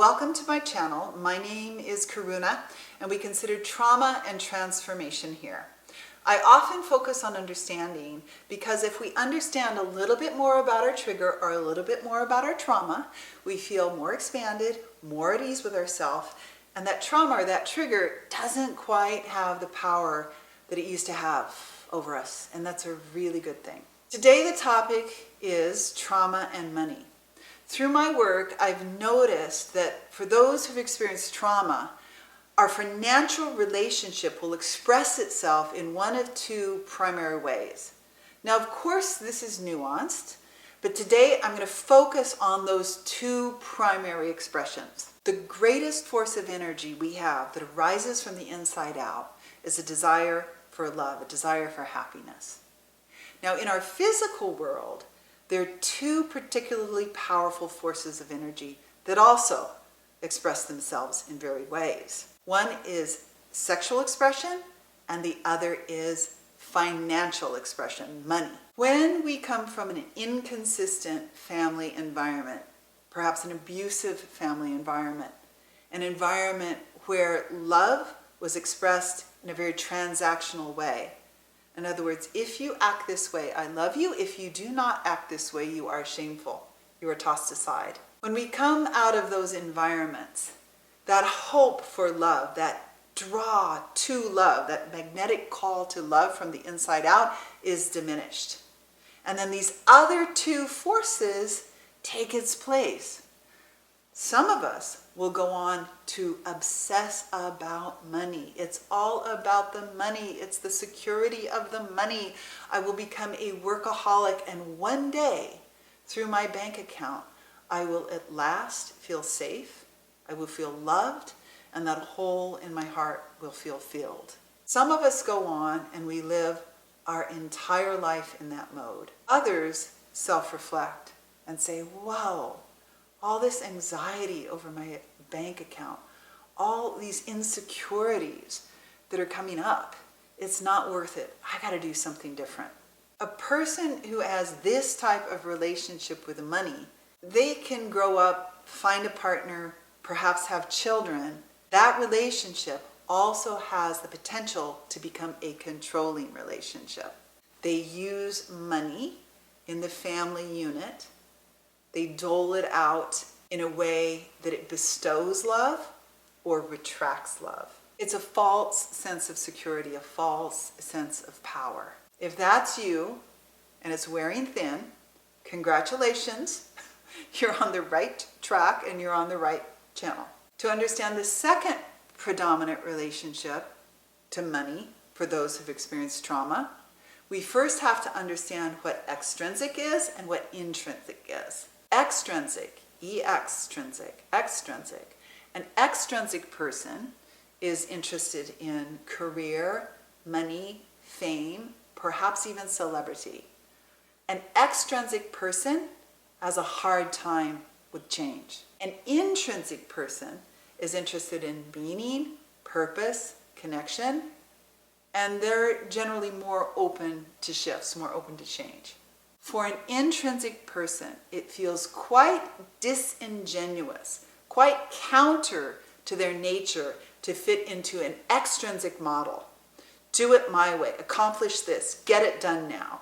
Welcome to my channel. My name is Karuna, and we consider trauma and transformation here. I often focus on understanding because if we understand a little bit more about our trigger or a little bit more about our trauma, we feel more expanded, more at ease with ourselves, and that trauma or that trigger doesn't quite have the power that it used to have over us, and that's a really good thing. Today the topic is trauma and money. Through my work, I've noticed that for those who've experienced trauma, our financial relationship will express itself in one of two primary ways. Now, of course, this is nuanced, but today I'm going to focus on those two primary expressions. The greatest force of energy we have that arises from the inside out is a desire for love, a desire for happiness. Now, in our physical world, there are two particularly powerful forces of energy that also express themselves in varied ways. One is sexual expression, and the other is financial expression, money. When we come from an inconsistent family environment, perhaps an abusive family environment, an environment where love was expressed in a very transactional way. In other words, if you act this way, I love you. If you do not act this way, you are shameful. You are tossed aside. When we come out of those environments, that hope for love, that draw to love, that magnetic call to love from the inside out is diminished. And then these other two forces take its place. Some of us will go on to obsess about money. It's all about the money. It's the security of the money. I will become a workaholic, and one day, through my bank account, I will at last feel safe. I will feel loved, and that hole in my heart will feel filled. Some of us go on and we live our entire life in that mode. Others self-reflect and say, whoa, all this anxiety over my bank account, all these insecurities that are coming up, it's not worth it. I got to do something different. A person who has this type of relationship with money, they can grow up, find a partner, perhaps have children. That relationship also has the potential to become a controlling relationship. They use money in the family unit. They dole it out in a way that it bestows love or retracts love. It's a false sense of security, a false sense of power. If that's you and it's wearing thin, congratulations. You're on the right track and you're on the right channel. To understand the second predominant relationship to money for those who've experienced trauma, we first have to understand what extrinsic is and what intrinsic is. Extrinsic, extrinsic. An extrinsic person is interested in career, money, fame, perhaps even celebrity. An extrinsic person has a hard time with change. An intrinsic person is interested in meaning, purpose, connection, and they're generally more open to shifts, more open to change. For an intrinsic person, it feels quite disingenuous, quite counter to their nature to fit into an extrinsic model. Do it my way, accomplish this, get it done now.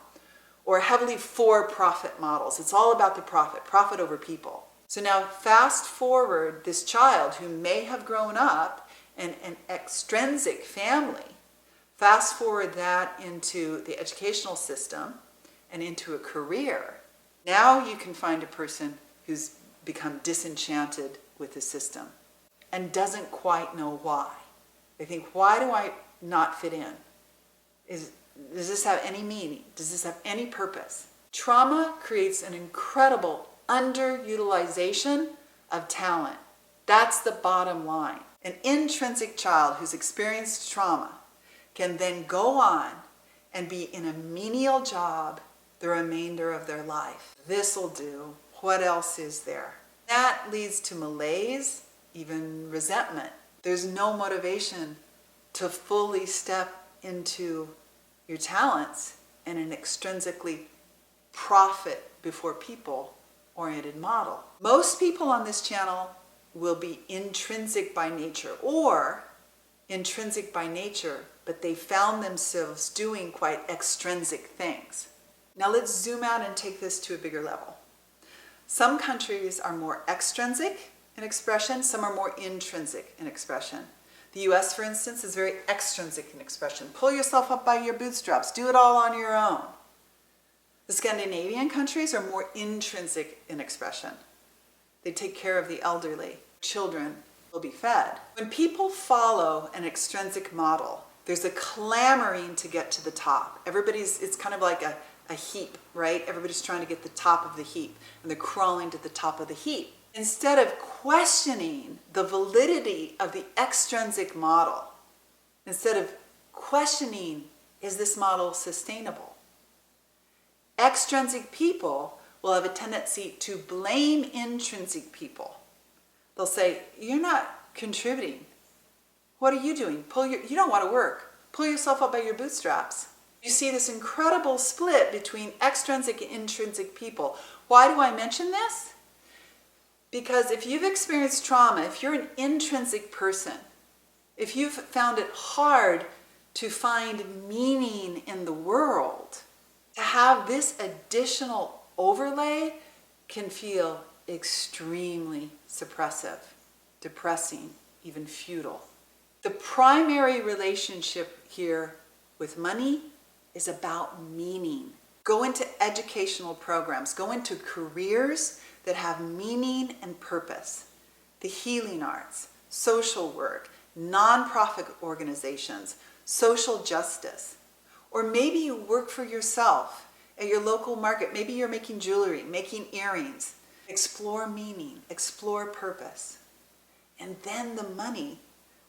Or heavily for-profit models. It's all about the profit over people. So now fast forward this child who may have grown up in an extrinsic family, fast forward that into the educational system and into a career. Now you can find a person who's become disenchanted with the system and doesn't quite know why. They think, why do I not fit in? Does this have any meaning? Does this have any purpose? Trauma creates an incredible underutilization of talent. That's the bottom line. An intrinsic child who's experienced trauma can then go on and be in a menial job the remainder of their life. This'll do. What else is there? That leads to malaise, even resentment. There's no motivation to fully step into your talents in an extrinsically profit before people oriented model. Most people on this channel will be intrinsic by nature or intrinsic by nature, but they found themselves doing quite extrinsic things. Now let's zoom out and take this to a bigger level. Some countries are more extrinsic in expression, some are more intrinsic in expression. The US, for instance, is very extrinsic in expression. Pull yourself up by your bootstraps, do it all on your own. The Scandinavian countries are more intrinsic in expression. They take care of the elderly. Children will be fed. When people follow an extrinsic model, there's a clamoring to get to the top. It's kind of like a heap, right? Everybody's trying to get the top of the heap, and they're crawling to the top of the heap. Instead of questioning the validity of the extrinsic model, instead of questioning, is this model sustainable? Extrinsic people will have a tendency to blame intrinsic people. They'll say, you're not contributing. What are you doing? You don't want to work. Pull yourself up by your bootstraps. You see this incredible split between extrinsic and intrinsic people. Why do I mention this? Because if you've experienced trauma, if you're an intrinsic person, if you've found it hard to find meaning in the world, to have this additional overlay can feel extremely suppressive, depressing, even futile. The primary relationship here with money is about meaning. Go into educational programs, go into careers that have meaning and purpose. The healing arts, social work, nonprofit organizations, social justice. Or maybe you work for yourself at your local market. Maybe you're making jewelry, making earrings. Explore meaning, explore purpose. And then the money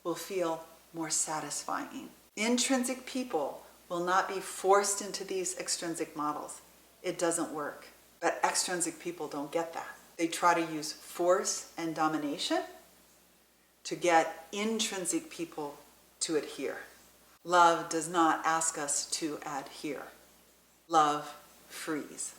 will feel more satisfying. Intrinsic people will not be forced into these extrinsic models. It doesn't work. But extrinsic people don't get that. They try to use force and domination to get intrinsic people to adhere. Love does not ask us to adhere. Love frees.